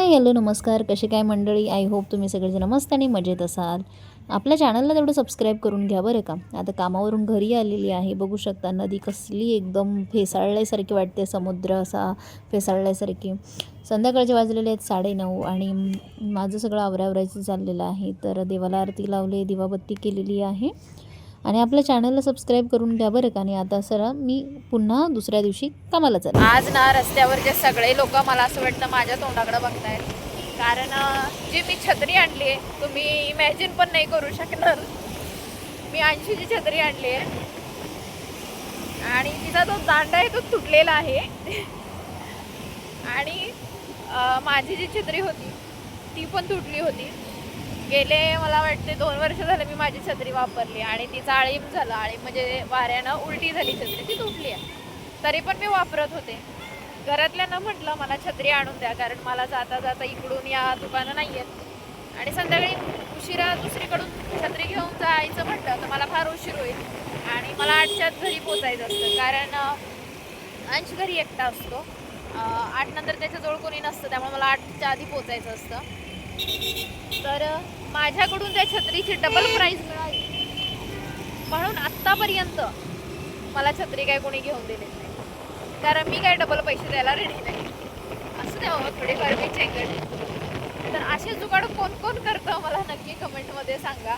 Hi hello नमस्कार, कसे काय मंडळी. आय होप तुम्ही सगळेजण मस्त आणि मजेत असाल. आपल्या चॅनलला तेवढं सबस्क्राईब करून घ्या बरं का. आता कामावरून घरी आलेली आहे. बघू शकता नदी कसली एकदम फेसाळल्यासारखी वाटते, समुद्र असा फेसाळल्यासारखी. संध्याकाळचे वाजलेले आहेत 9:30 आणि माझं सगळं आवरावरायचं चाललेलं आहे. तर देवाला आरती लावले, दिवाबत्ती केलेली आहे आणि आपल्या चॅनलला सबस्क्राईब करून घ्या बरं का. आणि आता सर मी पुन्हा दुसऱ्या दिवशी कामाला चालले. आज ना रस्त्यावरचे सगळे लोक मला असं वाटतं माझ्या तोंडाकडे बघतायत, कारण जी मी छत्री आणली आहे तुम्ही इमॅजिन पण नाही करू शकणार. मी 80ची छत्री आणली आहे आणि तिचा जो दांडा आहे तो तुटलेला आहे आणि माझी जी छत्री होती ती पण तुटली होती. गेले मला वाटते 2 वर्ष झाले मी माझी छत्री वापरली आणि तिचा आळीम झाला. आळीम म्हणजे वाऱ्यानं उलटी झाली, छत्री ती तुटली आहे. तरी पण मी वापरत होते. घरातल्यांना म्हटलं मला छत्री आणून द्या, कारण मला जाता जाता इकडून या दुकानं नाही आहेत आणि संध्याकाळी उशिरा दुसरीकडून छत्री घेऊन जायचं म्हटलं तर मला फार उशीर होईल आणि मला 8च्या आत घरी पोचायचं असतं, कारण अंश घरी एकटा असतो. 8 नंतर त्याच्याजवळ कोणी नसतं, त्यामुळे मला 8च्या आधी पोचायचं असतं. तर माझ्याकडून त्या छत्रीची डबल प्राईस मिळाली म्हणून आत्तापर्यंत मला छत्री काय कोणी घेऊन दिली नाही, कारण मी काय डबल पैसे द्यायला रेडी नाही. असं द्यावं थोडेफार मी चेंगट. तर असे जुगाड कोण कोण करतं मला नक्की कमेंटमध्ये सांगा.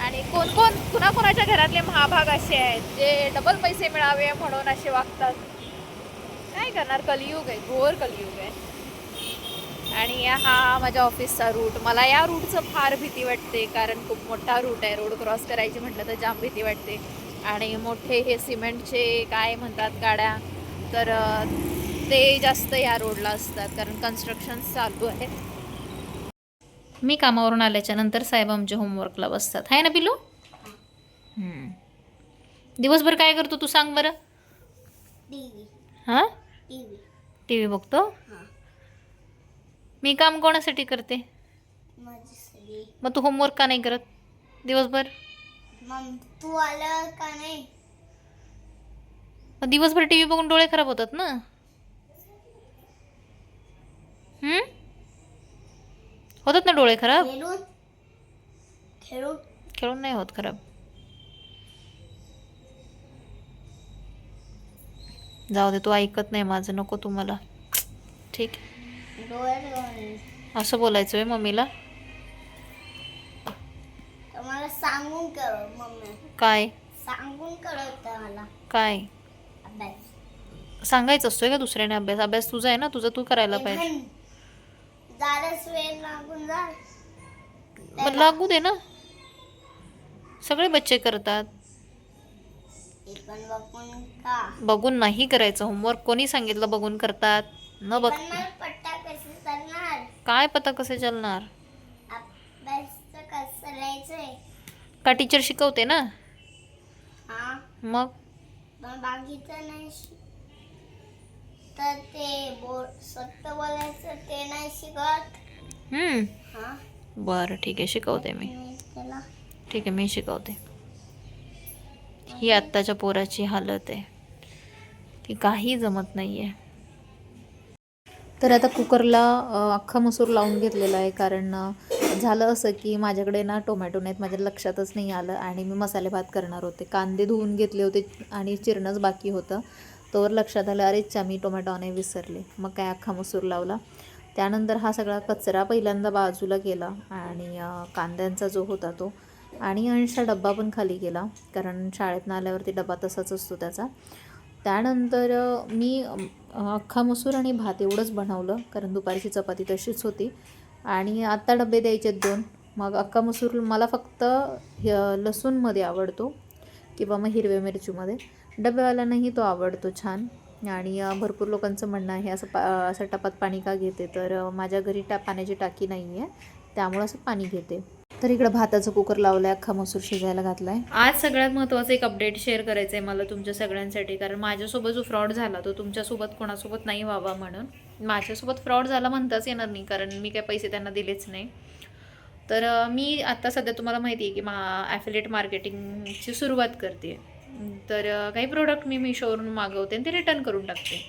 आणि कोण कोण कुणाकुणाच्या घरातले महाभाग असे आहेत जे डबल पैसे मिळावे म्हणून असे वागतात. काय करणार, कलियुग आहे, घोर कलियुग आहे. आणि हा माझ्या ऑफिसचा रूट. मला या रूटचं फार भीती वाटते, कारण खूप मोठा रूट आहे. रोड क्रॉस करायची म्हटलं तर जाम भीती वाटते. आणि मोठे हे सिमेंटचे काय म्हणतात गाड्या, तर ते जास्त या रोडला असतात, कारण कन्स्ट्रक्शन चालू आहे. मी कामावरून आल्याच्या नंतर साहेब आमच्या होमवर्कला बसतात, आहे ना पिलू. दिवसभर काय करतो तू सांग बरं. हां, टी व्ही बघतो. मी काम कोणासाठी करते. मग तू होमवर्क का नाही करत दिवसभर. तू आला का नाही. मग दिवसभर टी व्ही बघून डोळे खराब होतात ना. होतात ना डोळे खराब. खेळून नाही होत खराब. जाऊ दे, तू ऐकत नाही माझं, नको तुम्हाला. ठीक असं बोलायचं आहे मम्मीला. मला सांगून कर मम्मी. काय सांगून करत मला काय अभ्यास सांगायचं असतोय का दुसऱ्याने. अभ्यास अभ्यास तुझा आहे ना, तुझं तू करायला पाहिजे. जारच वेळ लागून जा. मग लागू दे ना, सगळे बच्चे करतात. बघून नाही करायचं होमवर्क. कोणी सांगितलं बघून करतात. न बघ पट्टा कसे चालणार. काय पता कसे चालणार. अभ्यास कसं करायचंय का टीचर शिकवते ना. हा मग बाकीचं नाही तर ते सत्य बोलायचं ते नाही शिकवत. हा बरं ठीक आहे, शिकवते मी. त्याला ठीक आहे, मी शिकवते. ही आत्ताच्या पोराची हालत आहे, ती काही जमत नाही आहे. तर आता कुकरला अख्खा मसूर लावून घेतलेला आहे, कारण झालं असं की माझ्याकडे ना टोमॅटो नाहीत, माझ्या लक्षातच नाही आलं आणि मी मसाले भात करणार होते. कांदे धुवून घेतले होते आणि चिरणंच बाकी होतं. तोवर लक्षात आलं अरेच्छा मी टोमॅटो आणायला विसरले. मग काय अख्खा मसूर लावला. त्यानंतर हा सगळा कचरा पहिल्यांदा बाजूला केला आणि कांद्यांचा जो होता तो, आणि अंशचा डब्बा पण खाली केला, कारण शाळेतनं आल्यावरती डबा तसाच असतो त्याचा. त्यानंतर मी अख्खा मसूर आणि भात एवढंच बनवलं, कारण दुपारची चपाती तशीच होती आणि आत्ता डबे द्यायचे 2. मग अख्खा मसूर मला फक्त लसूणमध्ये आवडतो किंवा मग हिरव्या मिरचीमध्ये. डब्यावाल्यांनाही तो आवडतो छान. आणि भरपूर लोकांचं म्हणणं आहे असं टपात पाणी का घेते, तर माझ्या घरी पाण्याची टाकी नाही आहे, त्यामुळं असं पाणी घेते. तर इकडं भाताचं कुकर लावलं आहे, अख्खा मसूर शिजायला घातला आहे. आज सगळ्यात महत्त्वाचं एक अपडेट शेअर करायचं आहे मला तुमच्या सगळ्यांसाठी, कारण माझ्यासोबत जो फ्रॉड झाला तो तुमच्यासोबत कोणासोबत नाही व्हावा म्हणून. माझ्यासोबत फ्रॉड झाला म्हणताच येणार नाही, कारण मी काय पैसे त्यांना दिलेच नाही. तर मी आता सध्या तुम्हाला माहिती आहे की ॲफिलिएट मार्केटिंगची सुरुवात करते. तर काही प्रोडक्ट मी मिशोवरून मागवते आणि ते रिटर्न करून टाकते.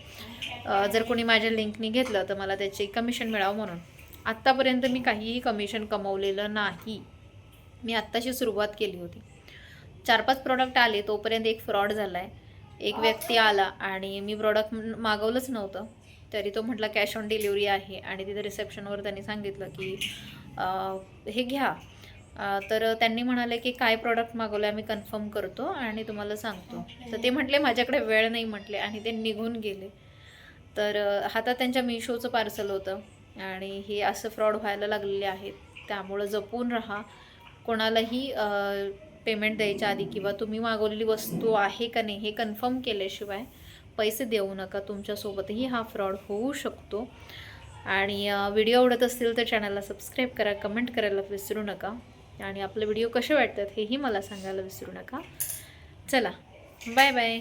जर कोणी माझ्या लिंकनी घेतलं तर मला त्याचे कमिशन मिळावं म्हणून. आत्तापर्यंत मी काहीही कमिशन कमवलेलं नाही. मी आत्ताशी सुरुवात केली होती. 4-5 प्रोडक्ट आले तोपर्यंत एक फ्रॉड झाला आहे. एक व्यक्ती आला आणि मी प्रोडक्ट मागवलंच नव्हतं, तरी तो म्हटला कॅश ऑन डिलिव्हरी आहे आणि तिथे रिसेप्शनवर त्यांनी सांगितलं की हे घ्या. तर त्यांनी म्हणाले की काय प्रॉडक्ट मागवलं आम्ही कन्फर्म करतो आणि तुम्हाला सांगतो. तर ते म्हटले माझ्याकडे वेळ नाही म्हटले आणि ते निघून गेले. तर हातात त्यांच्या मिशोचं पार्सल होतं आणि हे असं फ्रॉड व्हायला लागलेले आहेत. त्यामुळं जपून राहा. कोणालाही पेमेंट द्यायच्या आधी किंवा तुम्ही मागवलेली वस्तू आहे का नाही हे कन्फर्म केल्याशिवाय पैसे देऊ नका. तुमच्यासोबतही हा फ्रॉड होऊ शकतो. आणि व्हिडिओ आवडत असतील तर चॅनलला सबस्क्राईब करा, कमेंट करायला विसरू नका आणि आपले व्हिडिओ कसे वाटतात हेही मला सांगायला विसरू नका. चला, बाय बाय.